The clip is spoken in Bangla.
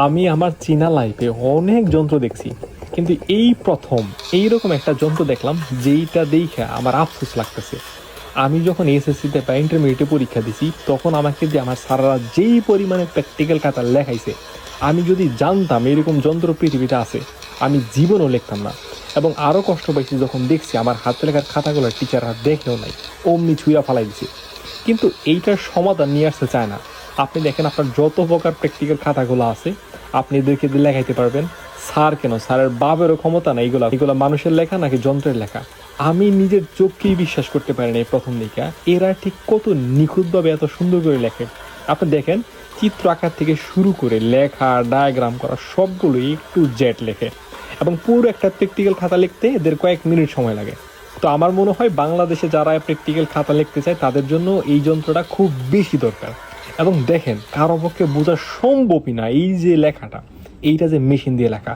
আমি আমার চীনা লাইফে অনেক যন্ত্র দেখছি, কিন্তু এই প্রথম এইরকম একটা যন্ত্র দেখলাম যেইটা দেখে আমার আফসোস লাগতেছে। আমি যখন এসএসসিতে বা ইন্টারমিডিয়েটে পরীক্ষা দিছি, তখন আমাকে দিয়ে আমার স্যাররা যেই পরিমাণে প্র্যাকটিক্যাল খাতা লেখাইছে, আমি যদি জানতাম এরকম যন্ত্র পৃথিবীতে আছে, আমি জীবনও লিখতাম না। এবং আরও কষ্ট পাইছি যখন দেখছি আমার হাতে লেখার খাতাগুলো টিচাররা দেখেও নাই, অমনি ছুঁয়া ফালাই দিছে। কিন্তু এইটার সমাধান নিয়ে আসতে চায় না। আপনি দেখেন আপনার যত প্রকার প্র্যাকটিক্যাল খাতাগুলো আছে, আপনি এদেরকে দিয়ে লেখাইতে পারবেন। স্যার কেন, স্যারের বাবেরও ক্ষমতা না। এইগুলো এগুলো মানুষের লেখা নাকি যন্ত্রের লেখা? আমি নিজের চোখকেই বিশ্বাস করতে পারি না এই প্রথম দিকে। এরা ঠিক কত নিখুঁতভাবে এত সুন্দর করে লেখে। আপনি দেখেন, চিত্র আঁকার থেকে শুরু করে লেখা, ডায়াগ্রাম করা সবগুলো একটু জেড লেখে, এবং পুরো একটা প্র্যাকটিক্যাল খাতা লিখতে এদের কয়েক মিনিট সময় লাগে। তো আমার মনে হয় বাংলাদেশে যারা প্র্যাকটিক্যাল খাতা লিখতে চায় তাদের জন্য এই যন্ত্রটা খুব বেশি দরকার। এবং দেখেন, কারো পক্ষে বোঝা সম্ভবই না এই যে লেখাটা, এইটা যে মেশিন দিয়ে লেখা।